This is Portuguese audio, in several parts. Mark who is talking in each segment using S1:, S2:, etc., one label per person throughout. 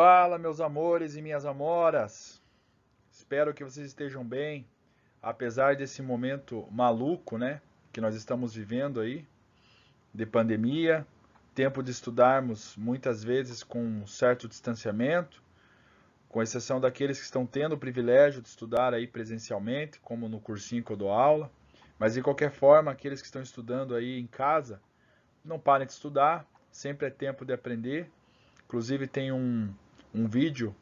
S1: Fala, meus amores e minhas amoras. Espero que vocês estejam bem, apesar desse momento maluco, né, que nós estamos vivendo aí, de pandemia, tempo de estudarmos muitas vezes com um certo distanciamento, com exceção daqueles que estão tendo o privilégio de estudar aí presencialmente, como no cursinho que eu dou aula. Mas de qualquer forma, aqueles que estão estudando aí em casa, não parem de estudar, sempre é tempo de aprender. Inclusive tem um vídeo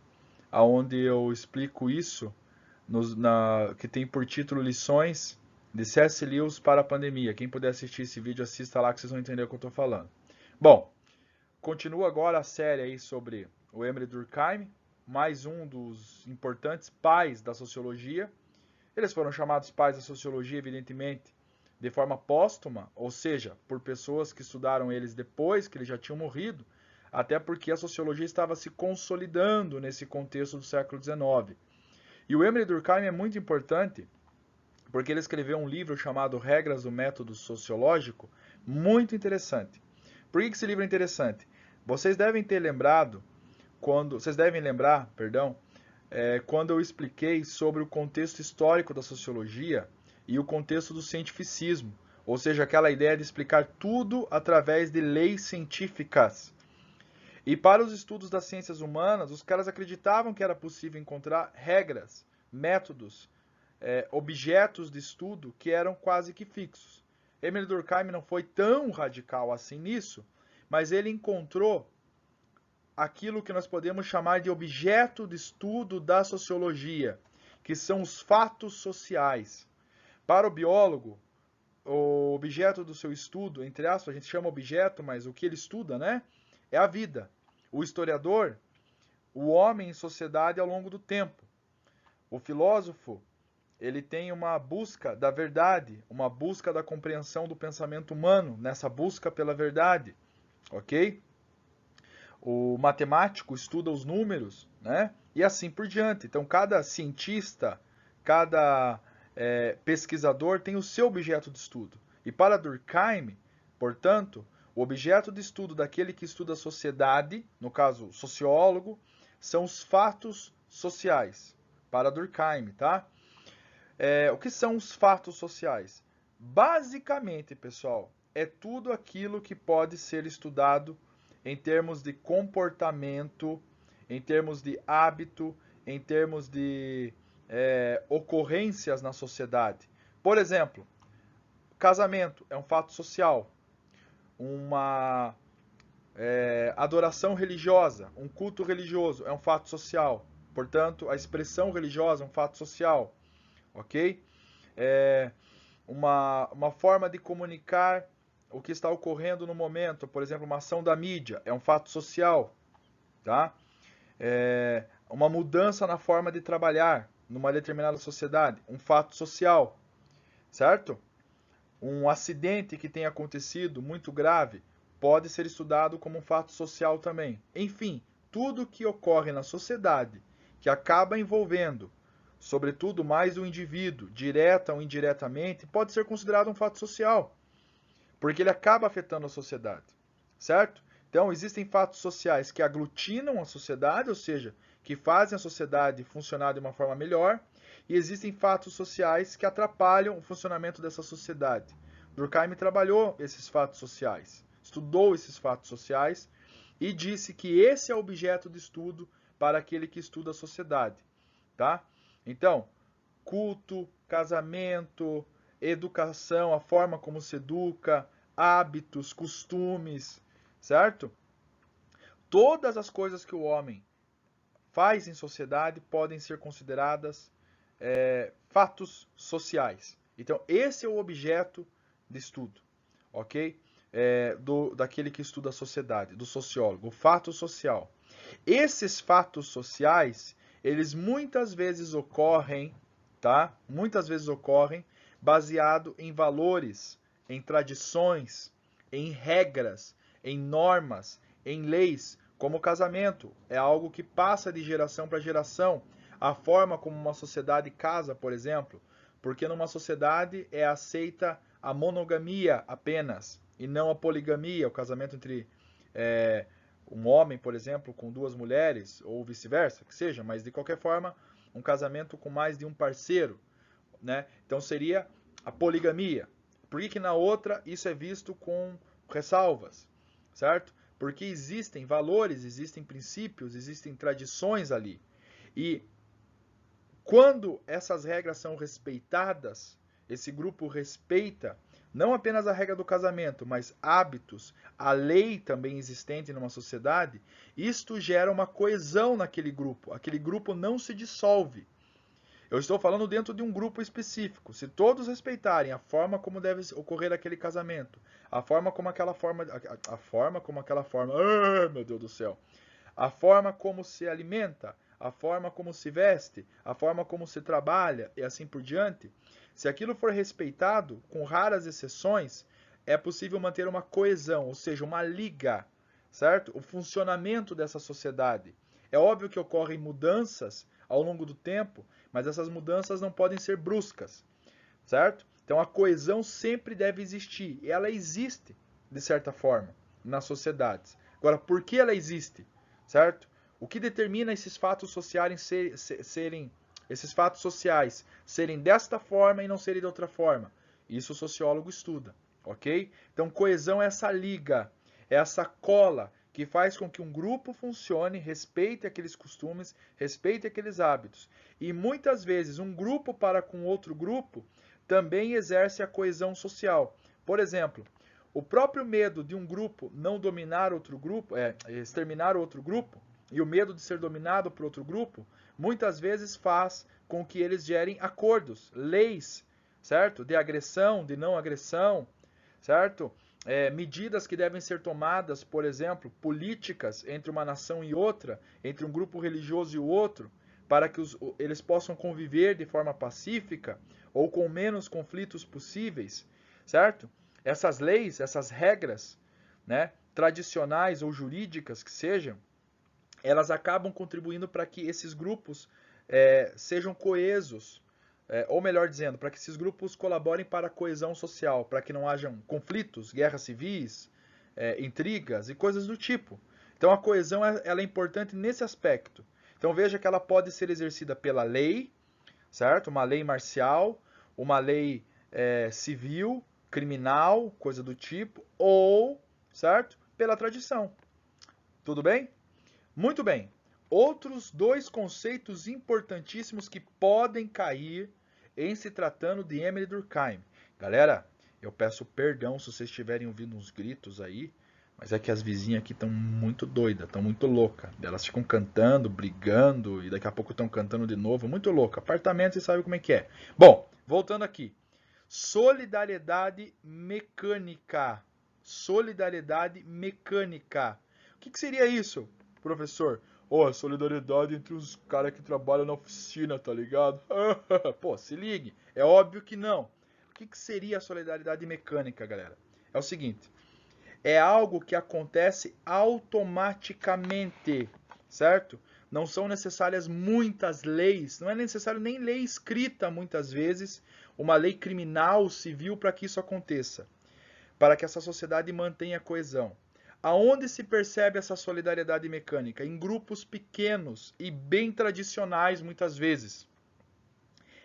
S1: onde eu explico isso, que tem por título Lições de C.S. Lewis para a Pandemia. Quem puder assistir esse vídeo, assista lá que vocês vão entender o que eu estou falando. Bom, continua agora a série aí sobre o Emile Durkheim, mais um dos importantes pais da sociologia. Eles foram chamados pais da sociologia, evidentemente, de forma póstuma, ou seja, por pessoas que estudaram eles depois que eles já tinham morrido, até porque a sociologia estava se consolidando nesse contexto do século XIX. E o Emile Durkheim é muito importante porque ele escreveu um livro chamado Regras do Método Sociológico, muito interessante. Por que esse livro é interessante? Vocês devem lembrar, quando eu expliquei sobre o contexto histórico da sociologia e o contexto do cientificismo, ou seja, aquela ideia de explicar tudo através de leis científicas. E para os estudos das ciências humanas, os caras acreditavam que era possível encontrar regras, métodos, objetos de estudo que eram quase que fixos. Emile Durkheim não foi tão radical assim nisso, mas ele encontrou aquilo que nós podemos chamar de objeto de estudo da sociologia, que são os fatos sociais. Para o biólogo, o objeto do seu estudo, entre aspas, a gente chama objeto, mas o que ele estuda, né, é a vida. O historiador, o homem em sociedade ao longo do tempo. O filósofo, ele tem uma busca da verdade, uma busca da compreensão do pensamento humano, nessa busca pela verdade, ok? O matemático estuda os números, né? E assim por diante. Então, cada cientista, cada pesquisador tem o seu objeto de estudo. E para Durkheim, portanto, o objeto de estudo daquele que estuda a sociedade, no caso, sociólogo, são os fatos sociais. Para Durkheim, tá? O que são os fatos sociais? Basicamente, pessoal, é tudo aquilo que pode ser estudado em termos de comportamento, em termos de hábito, em termos de ocorrências na sociedade. Por exemplo, casamento é um fato social, uma adoração religiosa, um culto religioso é um fato social. Portanto, a expressão religiosa é um fato social, ok? Uma forma de comunicar o que está ocorrendo no momento, por exemplo, uma ação da mídia, é um fato social, tá? Uma mudança na forma de trabalhar numa determinada sociedade, um fato social, certo? Um acidente que tenha acontecido muito grave pode ser estudado como um fato social também. Enfim, tudo que ocorre na sociedade que acaba envolvendo, sobretudo mais o indivíduo, direta ou indiretamente, pode ser considerado um fato social, porque ele acaba afetando a sociedade, certo? Então, existem fatos sociais que aglutinam a sociedade, ou seja, que fazem a sociedade funcionar de uma forma melhor, e existem fatos sociais que atrapalham o funcionamento dessa sociedade. Durkheim trabalhou esses fatos sociais, estudou esses fatos sociais e disse que esse é o objeto de estudo para aquele que estuda a sociedade, tá? Então, culto, casamento, educação, a forma como se educa, hábitos, costumes, certo? Todas as coisas que o homem faz em sociedade podem ser consideradas fatos sociais. Então, esse é o objeto de estudo, ok? Daquele que estuda a sociedade, do sociólogo, o fato social. Esses fatos sociais, eles muitas vezes ocorrem, tá? Muitas vezes ocorrem baseado em valores, em tradições, em regras, em normas, em leis, como o casamento. É algo que passa de geração para geração. A forma como uma sociedade casa, por exemplo, porque numa sociedade é aceita a monogamia apenas e não a poligamia, o casamento entre um homem, por exemplo, com duas mulheres, ou vice-versa, que seja, mas de qualquer forma, um casamento com mais de um parceiro, né? Então seria a poligamia. Por que na outra isso é visto com ressalvas, certo? Porque existem valores, existem princípios, existem tradições ali. E quando essas regras são respeitadas, esse grupo respeita não apenas a regra do casamento, mas hábitos, a lei também existente numa sociedade, isto gera uma coesão naquele grupo. Aquele grupo não se dissolve. Eu estou falando dentro de um grupo específico. Se todos respeitarem a forma como deve ocorrer aquele casamento, a forma como aquela forma, meu Deus do céu, a forma como se alimenta, a forma como se veste, a forma como se trabalha e assim por diante, se aquilo for respeitado, com raras exceções, é possível manter uma coesão, ou seja, uma liga, certo? O funcionamento dessa sociedade. É óbvio que ocorrem mudanças ao longo do tempo, mas essas mudanças não podem ser bruscas, certo? Então a coesão sempre deve existir, e ela existe, de certa forma, nas sociedades. Agora, por que ela existe? Certo? O que determina esses fatos sociais serem desta forma e não serem de outra forma? Isso o sociólogo estuda, ok? Então coesão é essa liga, é essa cola que faz com que um grupo funcione, respeite aqueles costumes, respeite aqueles hábitos. E muitas vezes um grupo para com outro grupo também exerce a coesão social. Por exemplo, o próprio medo de um grupo não dominar outro grupo, exterminar outro grupo, e o medo de ser dominado por outro grupo, muitas vezes faz com que eles gerem acordos, leis, certo? De agressão, de não agressão, certo? Medidas que devem ser tomadas, por exemplo, políticas entre uma nação e outra, entre um grupo religioso e o outro, para que eles possam conviver de forma pacífica ou com menos conflitos possíveis, certo? Essas leis, essas regras, né, tradicionais ou jurídicas que sejam, elas acabam contribuindo para que esses grupos sejam coesos, ou melhor dizendo, para que esses grupos colaborem para a coesão social, para que não hajam conflitos, guerras civis, intrigas e coisas do tipo. Então a coesão ela é importante nesse aspecto. Então veja que ela pode ser exercida pela lei, certo? Uma lei marcial, uma lei civil, criminal, coisa do tipo, ou, certo? Pela tradição. Tudo bem? Muito bem. Outros dois conceitos importantíssimos que podem cair em se tratando de Emily Durkheim. Galera, eu peço perdão se vocês estiverem ouvindo uns gritos aí, mas é que as vizinhas aqui estão muito doidas, estão muito loucas. Elas ficam cantando, brigando e daqui a pouco estão cantando de novo, muito louca. Apartamento, você sabe como é que é. Bom, voltando aqui. Solidariedade mecânica. Solidariedade mecânica. O que seria isso, professor? A solidariedade entre os caras que trabalham na oficina, tá ligado? Pô, se ligue. É óbvio que não. O que seria a solidariedade mecânica, galera? É o seguinte. É algo que acontece automaticamente, certo? Não são necessárias muitas leis, não é necessário nem lei escrita muitas vezes, uma lei criminal, civil para que isso aconteça, para que essa sociedade mantenha coesão. Aonde se percebe essa solidariedade mecânica? Em grupos pequenos e bem tradicionais muitas vezes.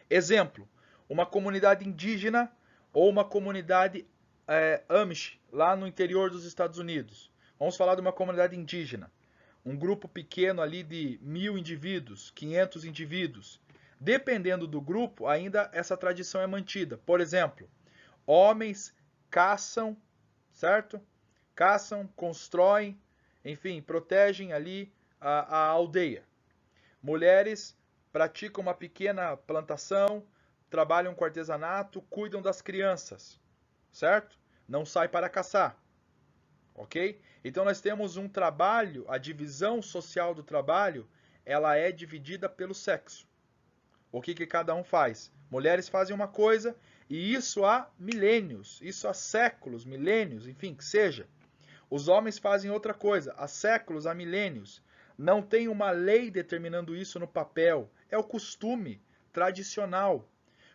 S1: Exemplo, uma comunidade indígena ou uma comunidade Amish, lá no interior dos Estados Unidos. Vamos falar de uma comunidade indígena. Um grupo pequeno ali de 1.000 indivíduos, 500 indivíduos. Dependendo do grupo, ainda essa tradição é mantida. Por exemplo, homens caçam, certo? Caçam, constroem, enfim, protegem ali a aldeia. Mulheres praticam uma pequena plantação, trabalham com artesanato, cuidam das crianças, certo? Não sai para caçar, ok? Então nós temos um trabalho, a divisão social do trabalho, ela é dividida pelo sexo. O que cada um faz? Mulheres fazem uma coisa, e isso há milênios, isso há séculos, milênios, enfim, que seja. Os homens fazem outra coisa, há séculos, há milênios. Não tem uma lei determinando isso no papel, é o costume tradicional.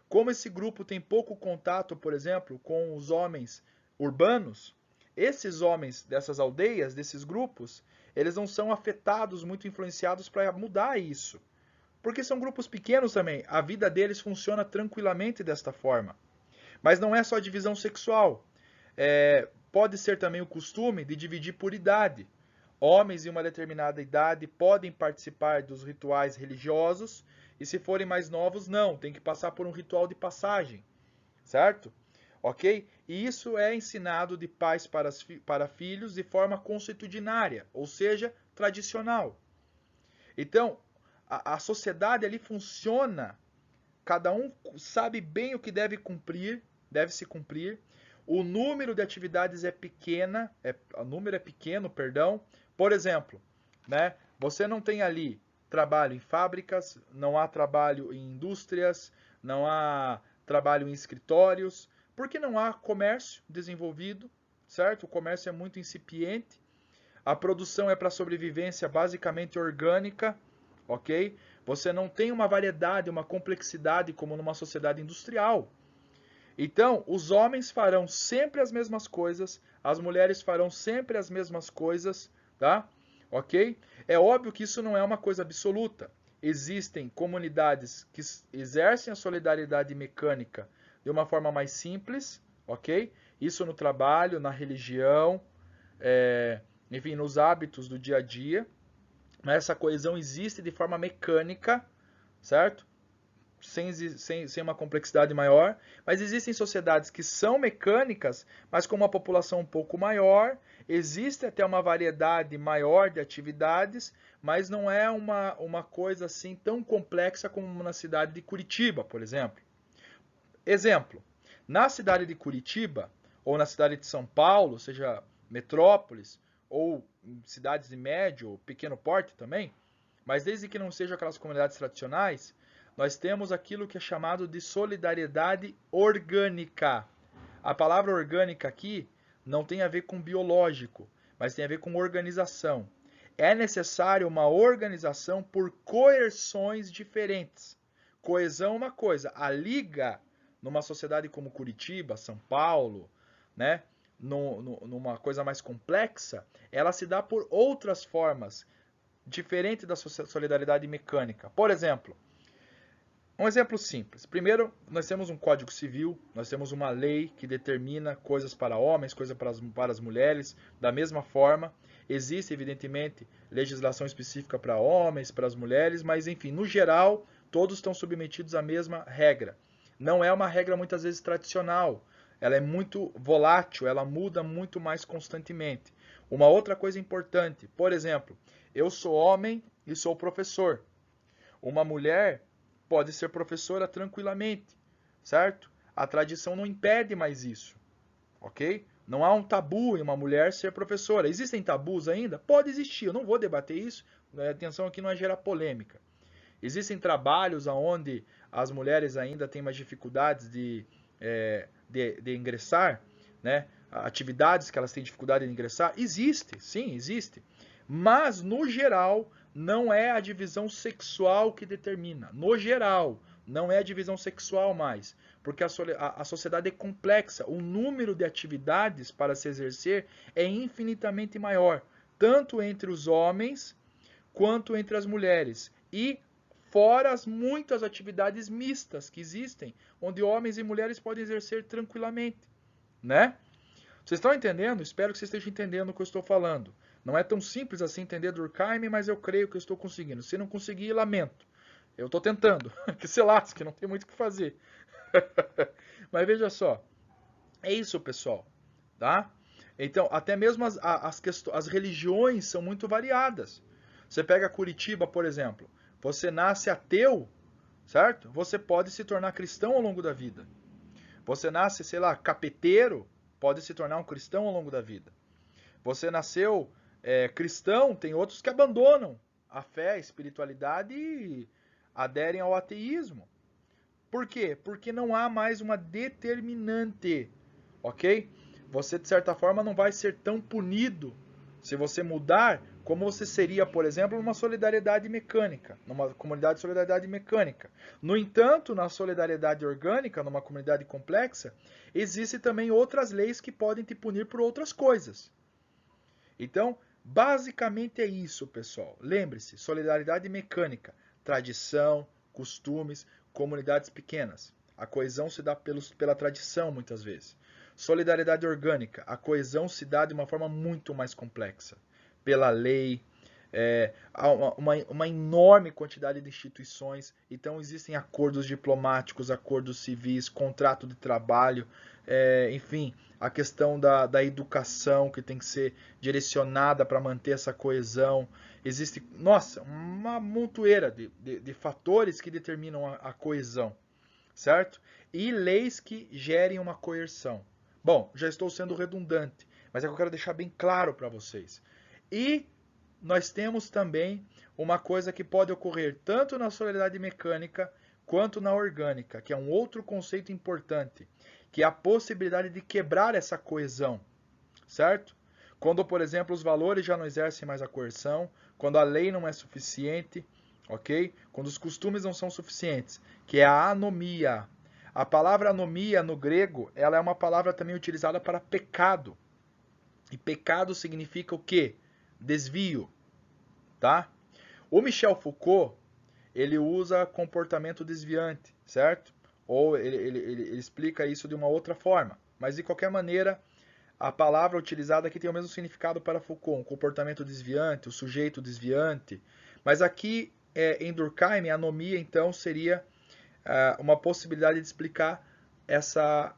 S1: Como esse grupo tem pouco contato, por exemplo, com os homens urbanos, esses homens dessas aldeias, desses grupos, eles não são afetados, muito influenciados para mudar isso. Porque são grupos pequenos também, a vida deles funciona tranquilamente desta forma. Mas não é só divisão sexual. Pode ser também o costume de dividir por idade. Homens em uma determinada idade podem participar dos rituais religiosos, e se forem mais novos, não, tem que passar por um ritual de passagem, certo? Ok? E isso é ensinado de pais para filhos de forma consuetudinária, ou seja, tradicional. Então, a sociedade ali funciona, cada um sabe bem o que deve se cumprir, o número de atividades o número é pequeno, perdão. Por exemplo, né, você não tem ali trabalho em fábricas, não há trabalho em indústrias, não há trabalho em escritórios, porque não há comércio desenvolvido, certo? O comércio é muito incipiente, a produção é para sobrevivência basicamente orgânica, ok? Você não tem uma variedade, uma complexidade como numa sociedade industrial. Então, os homens farão sempre as mesmas coisas, as mulheres farão sempre as mesmas coisas, tá? Ok? É óbvio que isso não é uma coisa absoluta. Existem comunidades que exercem a solidariedade mecânica de uma forma mais simples, ok? Isso no trabalho, na religião, enfim, nos hábitos do dia a dia. Mas essa coesão existe de forma mecânica, certo? Sem uma complexidade maior, mas existem sociedades que são mecânicas, mas com uma população um pouco maior, existe até uma variedade maior de atividades, mas não é uma coisa assim tão complexa como na cidade de Curitiba, por exemplo. Exemplo, na cidade de Curitiba, ou na cidade de São Paulo, seja metrópoles, ou cidades de médio ou pequeno porte também, mas desde que não sejam aquelas comunidades tradicionais, nós temos aquilo que é chamado de solidariedade orgânica. A palavra orgânica aqui não tem a ver com biológico, mas tem a ver com organização. É necessário uma organização por coerções diferentes. Coesão é uma coisa, a liga numa sociedade como Curitiba, São Paulo, né, numa coisa mais complexa, ela se dá por outras formas, diferente da solidariedade mecânica. Por exemplo, um exemplo simples. Primeiro, nós temos um Código Civil, nós temos uma lei que determina coisas para homens, coisas para as mulheres. Da mesma forma, existe, evidentemente, legislação específica para homens, para as mulheres, mas, enfim, no geral, todos estão submetidos à mesma regra. Não é uma regra, muitas vezes, tradicional. Ela é muito volátil, ela muda muito mais constantemente. Uma outra coisa importante, por exemplo, eu sou homem e sou professor. Uma mulher pode ser professora tranquilamente, certo? A tradição não impede mais isso, ok? Não há um tabu em uma mulher ser professora. Existem tabus ainda? Pode existir, eu não vou debater isso. A atenção aqui não é gerar polêmica. Existem trabalhos onde as mulheres ainda têm mais dificuldades de ingressar, né? Atividades que elas têm dificuldade de ingressar? Existe, sim, existe. Mas, no geral, não é a divisão sexual que determina. No geral, não é a divisão sexual mais. Porque a sociedade é complexa. O número de atividades para se exercer é infinitamente maior. Tanto entre os homens, quanto entre as mulheres. E fora as muitas atividades mistas que existem, onde homens e mulheres podem exercer tranquilamente. Né? Vocês estão entendendo? Espero que vocês estejam entendendo o que eu estou falando. Não é tão simples assim entender Durkheim, mas eu creio que eu estou conseguindo. Se não conseguir, lamento. Eu estou tentando. Que se lasque, não tem muito o que fazer. Mas veja só. É isso, pessoal. Tá? Então, até mesmo as religiões são muito variadas. Você pega Curitiba, por exemplo. Você nasce ateu, certo? Você pode se tornar cristão ao longo da vida. Você nasce, sei lá, capeteiro, pode se tornar um cristão ao longo da vida. Você nasceu cristão, tem outros que abandonam a fé, a espiritualidade e aderem ao ateísmo. Por quê? Porque não há mais uma determinante, ok? Você, de certa forma, não vai ser tão punido se você mudar como você seria, por exemplo, numa solidariedade mecânica, numa comunidade de solidariedade mecânica. No entanto, na solidariedade orgânica, numa comunidade complexa, existem também outras leis que podem te punir por outras coisas. Então, Basicamente é isso, pessoal. Lembre-se, solidariedade mecânica, tradição, costumes, comunidades pequenas. A coesão se dá pela tradição, muitas vezes. Solidariedade orgânica, a coesão se dá de uma forma muito mais complexa. Pela lei, há uma enorme quantidade de instituições, então existem acordos diplomáticos, acordos civis, contrato de trabalho, enfim, a questão da educação que tem que ser direcionada para manter essa coesão. Existe, nossa, uma montoeira de fatores que determinam a coesão, certo? E leis que gerem uma coerção. Bom, já estou sendo redundante, mas é que eu quero deixar bem claro para vocês. E nós temos também uma coisa que pode ocorrer tanto na solidariedade mecânica quanto na orgânica, que é um outro conceito importante, que é a possibilidade de quebrar essa coesão, certo? Quando, por exemplo, os valores já não exercem mais a coerção, quando a lei não é suficiente, ok? Quando os costumes não são suficientes, que é a anomia. A palavra anomia no grego, ela é uma palavra também utilizada para pecado. E pecado significa o quê? Desvio, tá? O Michel Foucault, ele usa comportamento desviante, certo? Ou ele explica isso de uma outra forma. Mas, de qualquer maneira, a palavra utilizada aqui tem o mesmo significado para Foucault, um comportamento desviante, o sujeito desviante. Mas aqui, em Durkheim, a anomia, então, seria uma possibilidade de explicar essa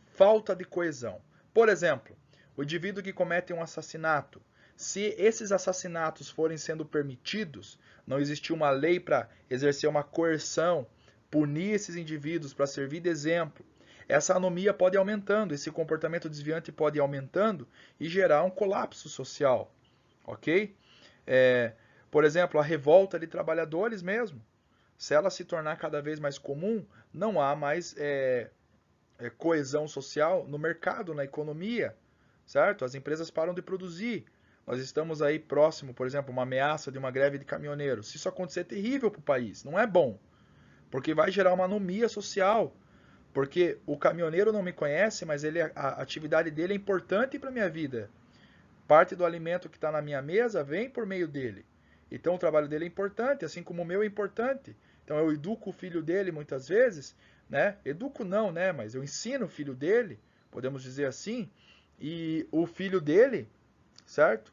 S1: falta de coesão. Por exemplo, o indivíduo que comete um assassinato, se esses assassinatos forem sendo permitidos, não existir uma lei para exercer uma coerção, punir esses indivíduos para servir de exemplo, essa anomia pode ir aumentando, esse comportamento desviante pode ir aumentando e gerar um colapso social, ok? Por exemplo, a revolta de trabalhadores mesmo, se ela se tornar cada vez mais comum, não há mais coesão social no mercado, na economia, certo? As empresas param de produzir. Nós estamos aí próximo, por exemplo, uma ameaça de uma greve de caminhoneiros. Se isso acontecer, é terrível para o país, não é bom, porque vai gerar uma anomia social. Porque o caminhoneiro não me conhece, mas a atividade dele é importante para a minha vida. Parte do alimento que está na minha mesa vem por meio dele. Então o trabalho dele é importante, assim como o meu é importante. Então eu educo o filho dele muitas vezes, né? Educo não, né? Mas eu ensino o filho dele, podemos dizer assim, e o filho dele, certo?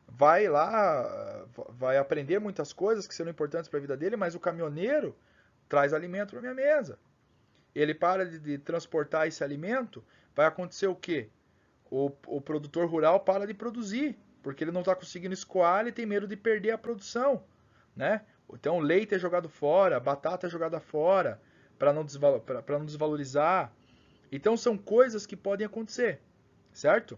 S1: Vai lá, vai aprender muitas coisas que serão importantes para a vida dele, mas o caminhoneiro traz alimento para minha mesa. Ele para de transportar esse alimento, vai acontecer o quê? O produtor rural para de produzir, porque ele não está conseguindo escoar, ele tem medo de perder a produção, né? Então o leite é jogado fora, a batata é jogada fora, para não desvalorizar. Então são coisas que podem acontecer, certo?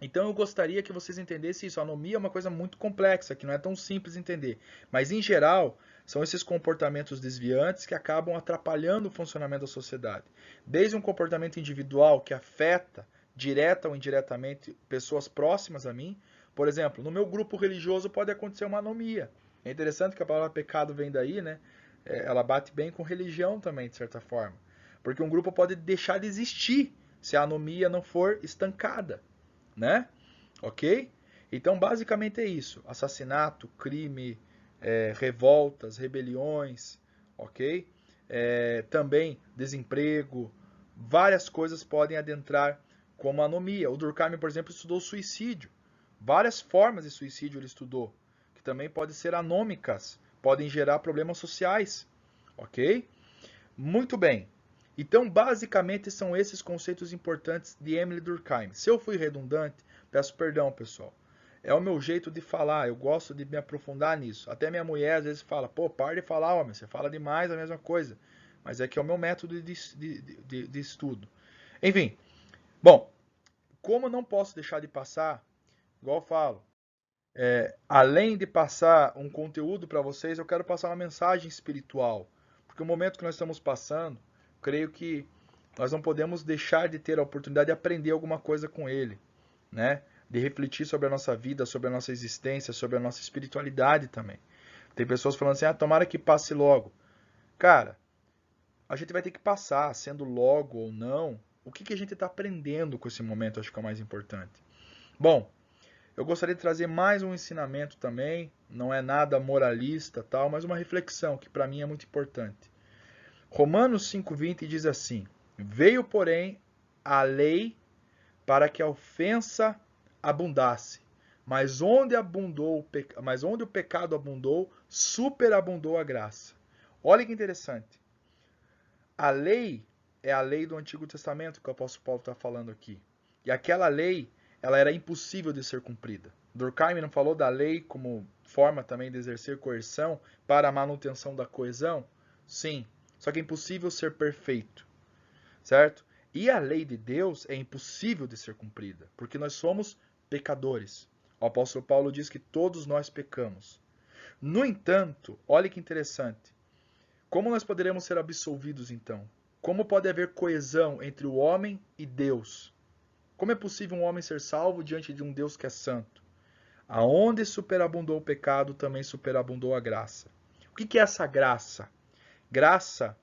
S1: Então eu gostaria que vocês entendessem isso. A anomia é uma coisa muito complexa, que não é tão simples de entender. Mas, em geral, são esses comportamentos desviantes que acabam atrapalhando o funcionamento da sociedade. Desde um comportamento individual que afeta, direta ou indiretamente, pessoas próximas a mim. Por exemplo, no meu grupo religioso pode acontecer uma anomia. É interessante que a palavra pecado vem daí, né? Ela bate bem com religião também, de certa forma. Porque um grupo pode deixar de existir se a anomia não for estancada, né? Ok? Então, basicamente é isso: assassinato, crime, revoltas, rebeliões, ok? Também desemprego, várias coisas podem adentrar como anomia. O Durkheim, por exemplo, estudou suicídio. Várias formas de suicídio ele estudou, que também podem ser anômicas, podem gerar problemas sociais, ok? Muito bem. Então, basicamente, são esses conceitos importantes de Emile Durkheim. Se eu fui redundante, peço perdão, pessoal. É o meu jeito de falar, eu gosto de me aprofundar nisso. Até minha mulher às vezes fala, pô, para de falar, homem, você fala demais a mesma coisa. Mas é que é o meu método de estudo. Enfim, bom, como não posso deixar de passar, igual eu falo, além de passar um conteúdo para vocês, eu quero passar uma mensagem espiritual. Porque o momento que nós estamos passando, creio que nós não podemos deixar de ter a oportunidade de aprender alguma coisa com ele, né? De refletir sobre a nossa vida, sobre a nossa existência, sobre a nossa espiritualidade também. Tem pessoas falando assim, tomara que passe logo. Cara, a gente vai ter que passar, sendo logo ou não. O que a gente está aprendendo com esse momento, acho que é o mais importante. Bom, eu gostaria de trazer mais um ensinamento também, não é nada moralista, tal, mas uma reflexão que para mim é muito importante. Romanos 5:20 diz assim: veio, porém, a lei para que a ofensa abundasse, mas onde o pecado abundou, superabundou a graça. Olha que interessante. A lei é a lei do Antigo Testamento que o apóstolo Paulo está falando aqui. E aquela lei, ela era impossível de ser cumprida. Durkheim não falou da lei como forma também de exercer coerção para a manutenção da coesão? Sim. Só que é impossível ser perfeito. Certo? E a lei de Deus é impossível de ser cumprida, porque nós somos pecadores. O apóstolo Paulo diz que todos nós pecamos. No entanto, olha que interessante. Como nós poderemos ser absolvidos então? Como pode haver coesão entre o homem e Deus? Como é possível um homem ser salvo diante de um Deus que é santo? Aonde superabundou o pecado, também superabundou a graça. O que é essa graça? Graça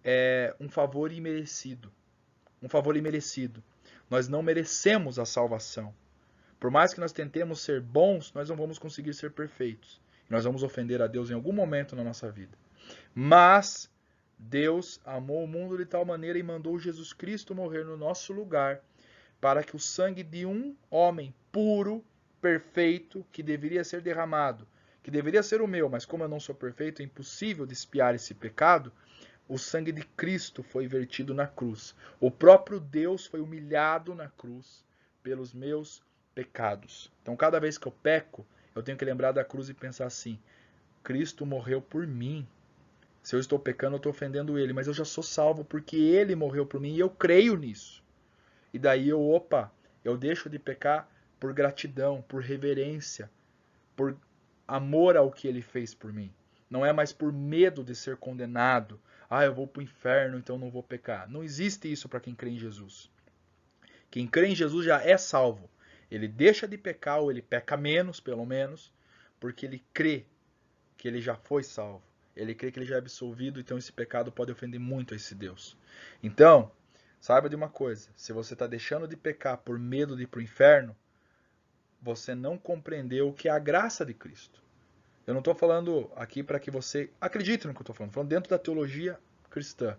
S1: é um favor imerecido. Um favor imerecido. Nós não merecemos a salvação. Por mais que nós tentemos ser bons, nós não vamos conseguir ser perfeitos. Nós vamos ofender a Deus em algum momento na nossa vida. Mas Deus amou o mundo de tal maneira e mandou Jesus Cristo morrer no nosso lugar, para que o sangue de um homem puro, perfeito, que deveria ser derramado, que deveria ser o meu, mas como eu não sou perfeito, é impossível de expiar esse pecado, o sangue de Cristo foi vertido na cruz. O próprio Deus foi humilhado na cruz pelos meus pecados. Então, cada vez que eu peco, eu tenho que lembrar da cruz e pensar assim: Cristo morreu por mim. Se eu estou pecando, eu estou ofendendo Ele, mas eu já sou salvo porque Ele morreu por mim e eu creio nisso. E daí eu deixo de pecar por gratidão, por reverência, por amor ao que Ele fez por mim. Não é mais por medo de ser condenado. Eu vou para o inferno, então não vou pecar. Não existe isso para quem crê em Jesus. Quem crê em Jesus já é salvo. Ele deixa de pecar, ou ele peca menos, pelo menos, porque ele crê que ele já foi salvo. Ele crê que ele já é absolvido, então esse pecado pode ofender muito a esse Deus. Então, saiba de uma coisa: se você está deixando de pecar por medo de ir para o inferno, você não compreendeu o que é a graça de Cristo. Eu não estou falando aqui para que você acredite no que eu estou falando dentro da teologia cristã.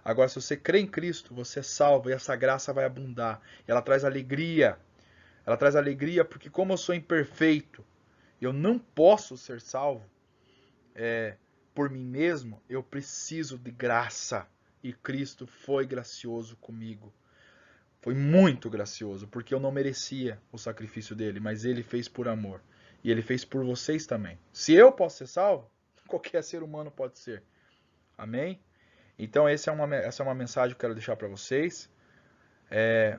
S1: Agora, se você crê em Cristo, você é salvo e essa graça vai abundar. E ela traz alegria. Ela traz alegria porque, como eu sou imperfeito, eu não posso ser salvo por mim mesmo, eu preciso de graça. E Cristo foi gracioso comigo. Foi muito gracioso, porque eu não merecia o sacrifício dele, mas ele fez por amor. E ele fez por vocês também. Se eu posso ser salvo, qualquer ser humano pode ser. Amém? Então essa é uma mensagem que eu quero deixar para vocês.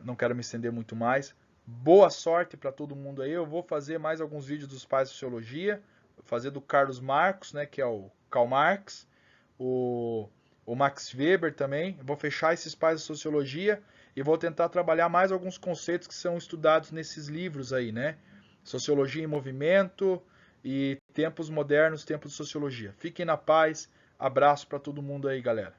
S1: Não quero me estender muito mais. Boa sorte para todo mundo aí. Eu vou fazer mais alguns vídeos dos pais de sociologia. Vou fazer do Carlos Marx, né, que é o Karl Marx. O Max Weber também. Eu vou fechar esses pais de sociologia e vou tentar trabalhar mais alguns conceitos que são estudados nesses livros aí, né? Sociologia em Movimento e Tempos Modernos, Tempos de Sociologia. Fiquem na paz. Abraço para todo mundo aí, galera.